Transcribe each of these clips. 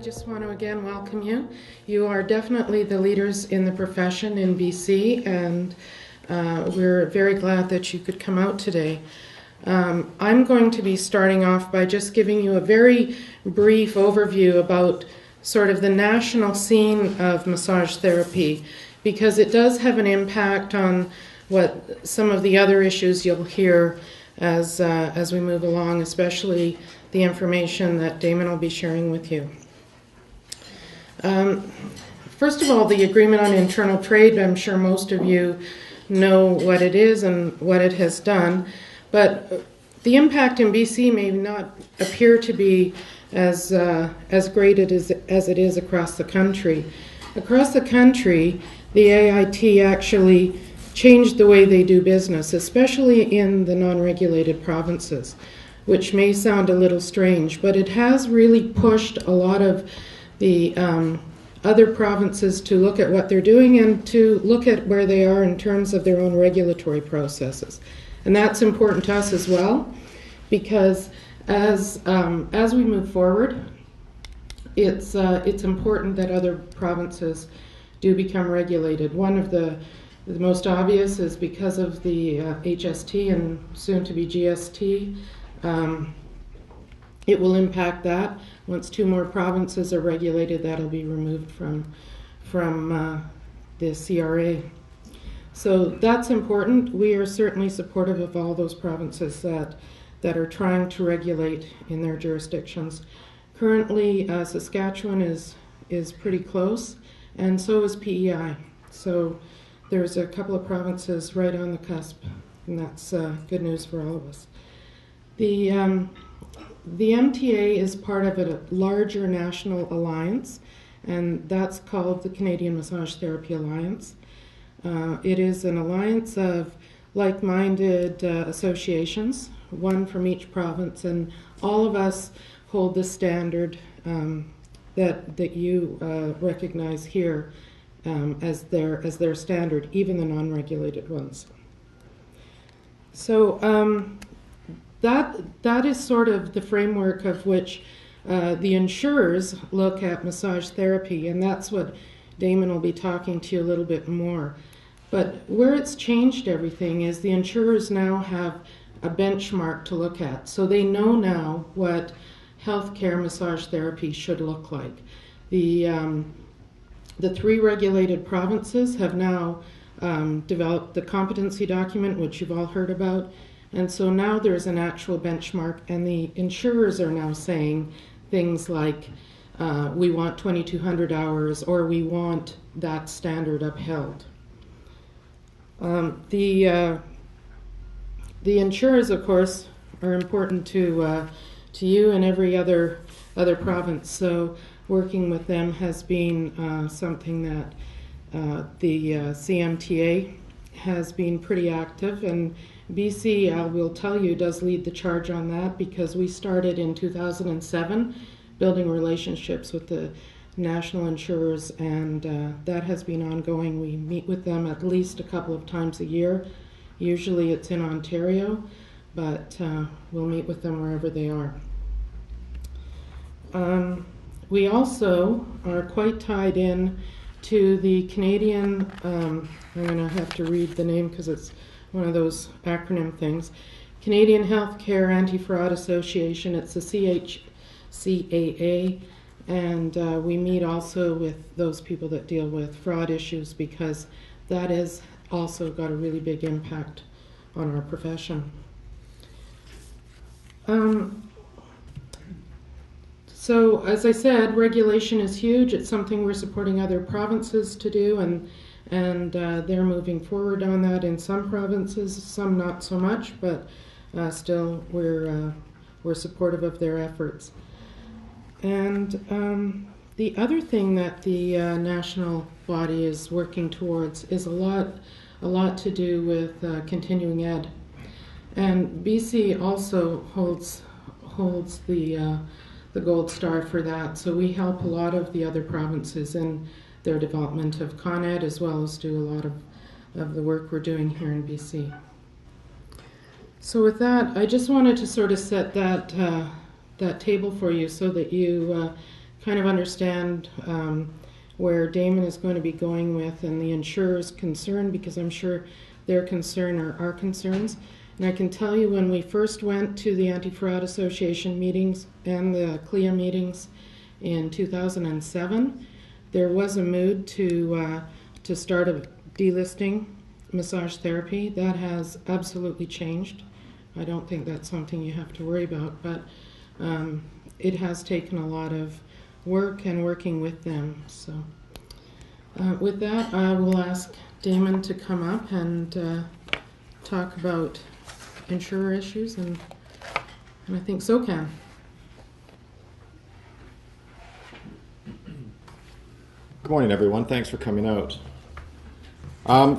just want to again welcome you. You are definitely the leaders in the profession in BC, and we're very glad that you could come out today. I'm going to be starting off by just giving you a very brief overview about sort of the national scene of massage therapy, because it does have an impact on what some of the other issues you'll hear as we move along, especially the information that Damon will be sharing with you. First of all, the Agreement on Internal Trade, I'm sure most of you know what it is and what it has done, but the impact in BC may not appear to be as great as it is across the country. Across the country, the AIT actually changed the way they do business, especially in the non-regulated provinces, which may sound a little strange, but it has really pushed a lot of the other provinces to look at what they're doing and to look at where they are in terms of their own regulatory processes. And that's important to us as well, because as we move forward, it's important that other provinces do become regulated. One of the most obvious is because of the HST and soon to be GST. It will impact that. Once 2 more provinces are regulated, that'll be removed from the CRA. So that's important. We are certainly supportive of all those provinces that are trying to regulate in their jurisdictions. Currently, Saskatchewan is pretty close, and so is PEI. So there's a couple of provinces right on the cusp, and that's good news for all of us. The MTA is part of a larger national alliance, and that's called the Canadian Massage Therapy Alliance. It is an alliance of like-minded associations, one from each province, and all of us hold the standard that you recognize here as their standard, even the non-regulated ones. So that is sort of the framework of which the insurers look at massage therapy, and that's what Damon will be talking to you a little bit more. But where it's changed everything is the insurers now have a benchmark to look at. So they know now what healthcare massage therapy should look like. The 3 regulated provinces have now developed the competency document, which you've all heard about. And so now there's an actual benchmark, and the insurers are now saying things like, we want 2,200 hours, or we want that standard upheld. The insurers, of course, are important to you and every other province. So working with them has been something that the CMTA has been pretty active, and BC, I will tell you, does lead the charge on that, because we started in 2007 building relationships with the national insurers, and that has been ongoing. We meet with them at least a couple of times a year. Usually it's in Ontario, but we'll meet with them wherever they are. We also are quite tied in to the Canadian, I'm going to have to read the name because it's one of those acronym things, Canadian Healthcare Anti-Fraud Association. It's the CHCAA, and we meet also with those people that deal with fraud issues, because that has also got a really big impact on our profession. So as I said, regulation is huge. It's something we're supporting other provinces to do, and they're moving forward on that in some provinces, some not so much, but still we're supportive of their efforts. And the other thing that the national body is working towards is a lot to do with continuing ed. And BC also holds the gold star for that. So we help a lot of the other provinces in their development of Con Ed, as well as do a lot of the work we're doing here in BC. So with that, I just wanted to sort of set that table for you so that you kind of understand where Damon is going to be going with and the insurer's concern, because I'm sure their concern are our concerns. And I can tell you, when we first went to the Anti-Fraud Association meetings and the CLIA meetings in 2007, there was a mood to start a delisting massage therapy. That has absolutely changed. I don't think that's something you have to worry about, but it has taken a lot of work and working with them. So with that, I will ask Damon to come up and talk about insurer issues, and I think SOCAN. Good morning, everyone. Thanks for coming out.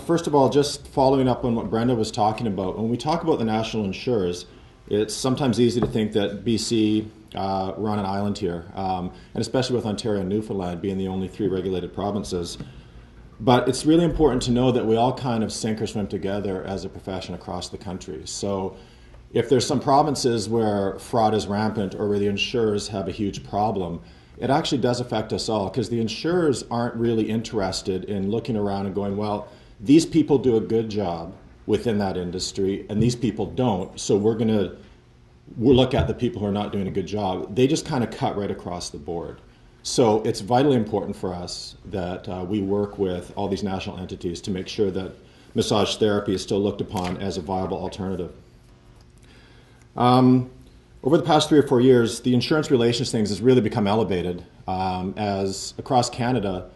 First of all, just following up on what Brenda was talking about, when we talk about the national insurers, it's sometimes easy to think that BC, we're on an island here, and especially with Ontario and Newfoundland being the only 3 regulated provinces. But it's really important to know that we all kind of sink or swim together as a profession across the country. So if there's some provinces where fraud is rampant or where the insurers have a huge problem, it actually does affect us all, because the insurers aren't really interested in looking around and going, well, these people do a good job within that industry and these people don't, so we'll look at the people who are not doing a good job. They just kind of cut right across the board. So it's vitally important for us that we work with all these national entities to make sure that massage therapy is still looked upon as a viable alternative. Over the past 3 or 4 years, the insurance relations things has really become elevated as across Canada,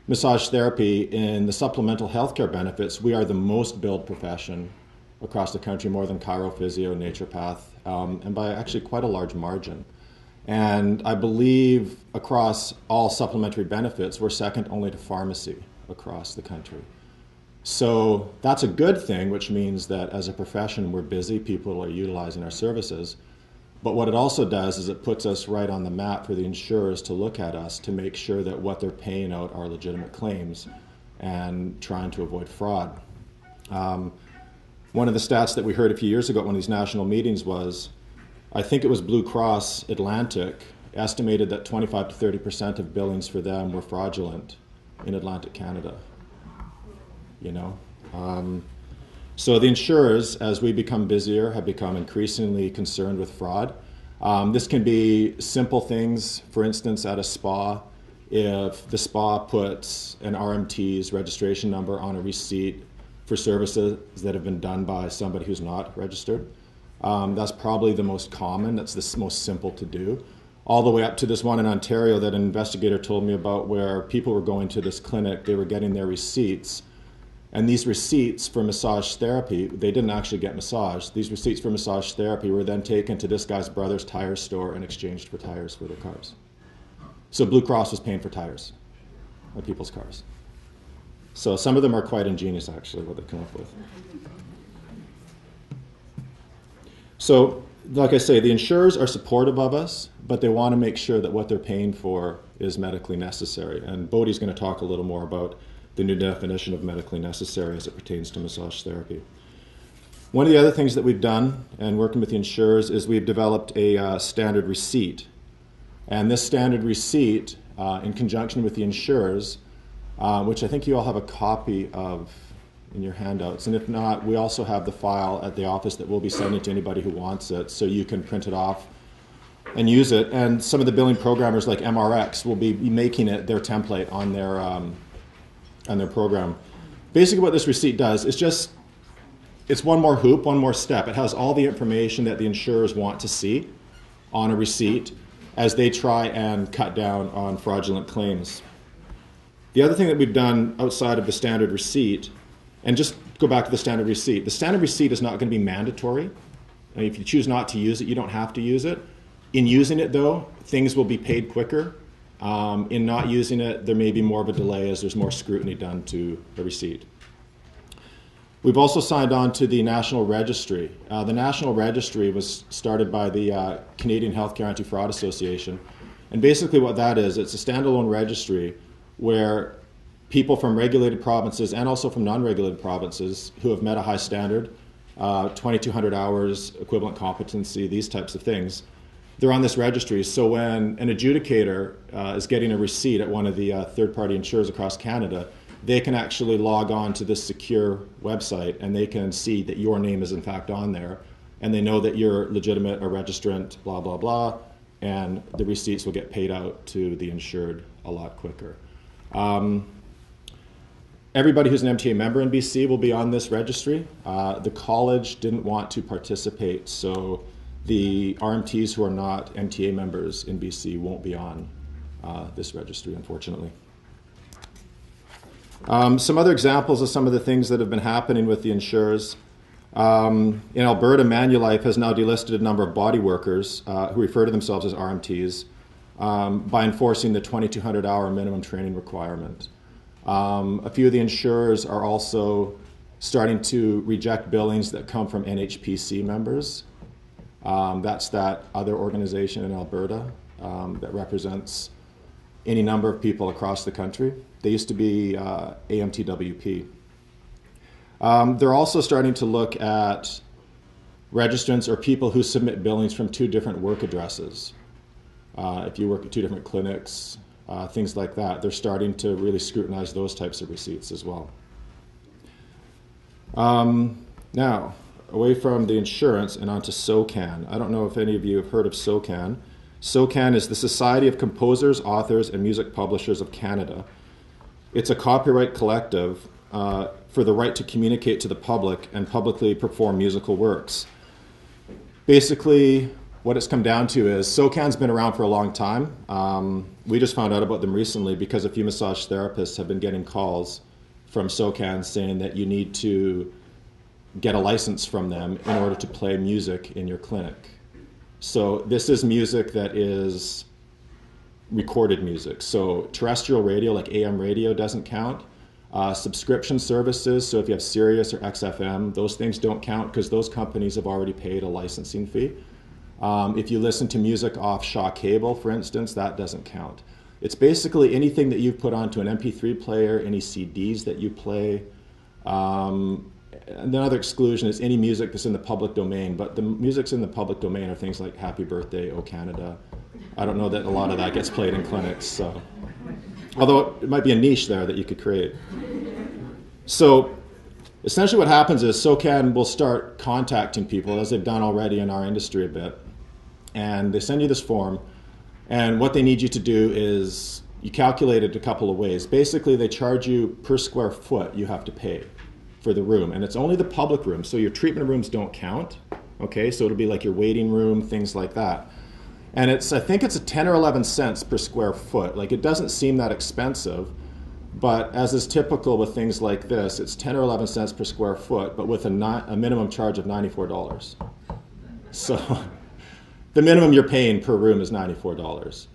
massage therapy in the supplemental healthcare benefits, we are the most billed profession across the country, more than chiro, physio, naturopath, and by actually quite a large margin. And I believe across all supplementary benefits, we're second only to pharmacy across the country. So that's a good thing, which means that as a profession, we're busy, people are utilizing our services. But what it also does is it puts us right on the map for the insurers to look at us to make sure that what they're paying out are legitimate claims and trying to avoid fraud. One of the stats that we heard a few years ago at one of these national meetings was, I think it was Blue Cross Atlantic, estimated that 25 to 30% of billings for them were fraudulent in Atlantic Canada. You know? So the insurers, as we become busier, have become increasingly concerned with fraud. This can be simple things. For instance, at a spa, if the spa puts an RMT's registration number on a receipt for services that have been done by somebody who's not registered, that's probably the most common. That's the most simple to do. All the way up to this one in Ontario that an investigator told me about, where people were going to this clinic, they were getting their receipts. And these receipts for massage therapy, they didn't actually get massaged. These receipts for massage therapy were then taken to this guy's brother's tire store and exchanged for tires for their cars. So Blue Cross was paying for tires on people's cars. So some of them are quite ingenious, actually, what they come up with. So, like I say, the insurers are supportive of us, but they want to make sure that what they're paying for is medically necessary. And Bodhi's going to talk a little more about the new definition of medically necessary as it pertains to massage therapy. One of the other things that we've done, and working with the insurers, is we've developed a standard receipt. And this standard receipt, in conjunction with the insurers, which I think you all have a copy of in your handouts, and if not, we also have the file at the office that we'll be sending to anybody who wants it, so you can print it off and use it. And some of the billing programmers like MRX will be making it their template on their program. Basically what this receipt does is it's one more hoop, one more step. It has all the information that the insurers want to see on a receipt as they try and cut down on fraudulent claims. The other thing that we've done outside of the standard receipt, and just go back to the standard receipt is not going to be mandatory. And if you choose not to use it, you don't have to use it. In using it though, things will be paid quicker. In not using it, there may be more of a delay as there's more scrutiny done to the receipt. We've also signed on to the National Registry. The National Registry was started by the Canadian Healthcare Anti-Fraud Association. And basically what that is, it's a standalone registry where people from regulated provinces and also from non-regulated provinces who have met a high standard, 2,200 hours, equivalent competency, these types of things, they're on this registry. So when an adjudicator is getting a receipt at one of the third-party insurers across Canada, they can actually log on to this secure website and they can see that your name is in fact on there, and they know that you're legitimate, a registrant, blah, blah, blah, and the receipts will get paid out to the insured a lot quicker. Everybody who's an MTA member in BC will be on this registry. The college didn't want to participate, so the RMTs who are not MTA members in BC won't be on this registry, unfortunately. Some other examples of some of the things that have been happening with the insurers. In Alberta, Manulife has now delisted a number of body workers who refer to themselves as RMTs by enforcing the 2,200-hour minimum training requirement. A few of the insurers are also starting to reject billings that come from NHPC members. That's that other organization in Alberta that represents any number of people across the country. They used to be AMTWP. They're also starting to look at registrants or people who submit billings from two different work addresses. If you work at two different clinics, things like that, they're starting to really scrutinize those types of receipts as well. Now, away from the insurance and onto SOCAN. I don't know if any of you have heard of SOCAN. SOCAN is the Society of Composers, Authors, and Music Publishers of Canada. It's a copyright collective for the right to communicate to the public and publicly perform musical works. Basically, what it's come down to is SOCAN's been around for a long time. We just found out about them recently because a few massage therapists have been getting calls from SOCAN saying that you need to get a license from them in order to play music in your clinic. So this is music that is recorded music. So terrestrial radio, like AM radio, doesn't count. Subscription services, so if you have Sirius or XFM, those things don't count because those companies have already paid a licensing fee. If you listen to music off Shaw Cable, for instance, that doesn't count. It's basically anything that you've put onto an MP3 player, any CDs that you play. And another exclusion is any music that's in the public domain, but the music's in the public domain are things like Happy Birthday, O Canada. I don't know that a lot of that gets played in clinics, so. Although it might be a niche there that you could create. So essentially what happens is SOCAN will start contacting people, as they've done already in our industry a bit, and they send you this form, and what they need you to do is you calculate it a couple of ways. Basically, they charge you per square foot you have to pay for the room, and it's only the public room, so your treatment rooms don't count, okay? So it'll be like your waiting room, things like that. And I think it's a 10 or 11 cents per square foot. Like, it doesn't seem that expensive, but as is typical with things like this, it's 10 or 11 cents per square foot, but with a minimum charge of $94. So the minimum you're paying per room is $94.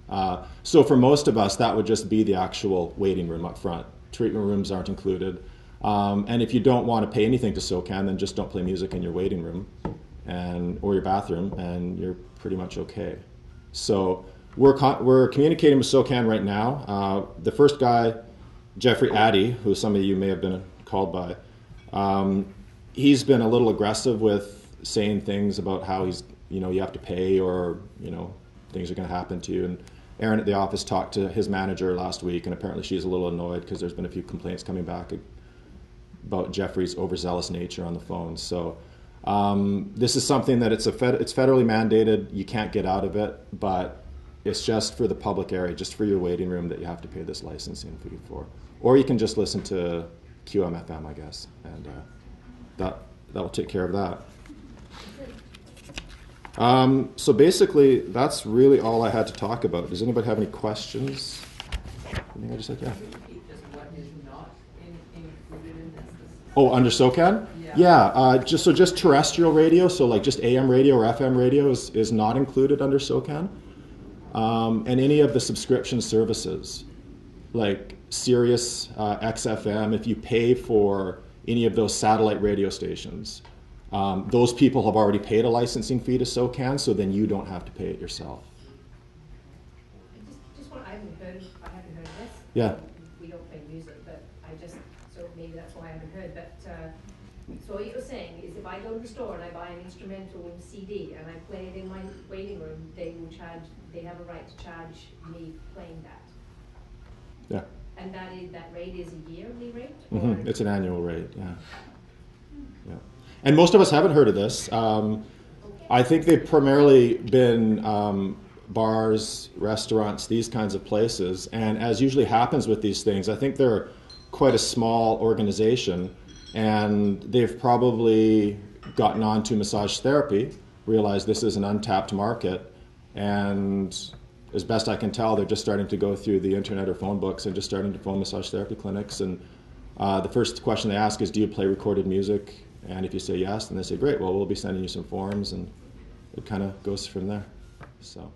So for most of us, that would just be the actual waiting room up front. Treatment rooms aren't included. And if you don't want to pay anything to SOCAN, then just don't play music in your waiting room or your bathroom, and you're pretty much okay. So we're communicating with SOCAN right now. The first guy, Jeffrey Addy, who some of you may have been called by, he's been a little aggressive with saying things about how you have to pay, or things are going to happen to you. And Erin at the office talked to his manager last week, and apparently she's a little annoyed because there's been a few complaints coming back about Jeffrey's overzealous nature on the phone. So this is something that it's federally mandated. You can't get out of it, but it's just for the public area, just for your waiting room, that you have to pay this licensing fee for. Or you can just listen to QMFM, I guess, and that will take care of that. So basically, that's really all I had to talk about. Does anybody have any questions? Anything I just said? Yeah. Oh, under SOCAN? Yeah, just terrestrial radio, so like just AM radio or FM radio is not included under SOCAN. And any of the subscription services, like Sirius, XFM, if you pay for any of those satellite radio stations, those people have already paid a licensing fee to SOCAN, so then you don't have to pay it yourself. I haven't heard of this. Yeah. We don't play music, but so maybe that's why I haven't heard. But so what you're saying is, if I go go to the store and I buy an instrumental with a CD and I play it in my waiting room, they have a right to charge me playing that. Yeah. And that rate is a yearly rate? Mm-hmm. It's an annual rate, yeah. Yeah. And most of us haven't heard of this. I think they've primarily been bars, restaurants, these kinds of places. And as usually happens with these things, I think they're quite a small organization, and they've probably gotten onto massage therapy, realized this is an untapped market, and as best I can tell, they're just starting to go through the internet or phone books and just starting to phone massage therapy clinics. And the first question they ask is, do you play recorded music? And if you say yes, then they say, great, well, we'll be sending you some forms, and it kind of goes from there. So.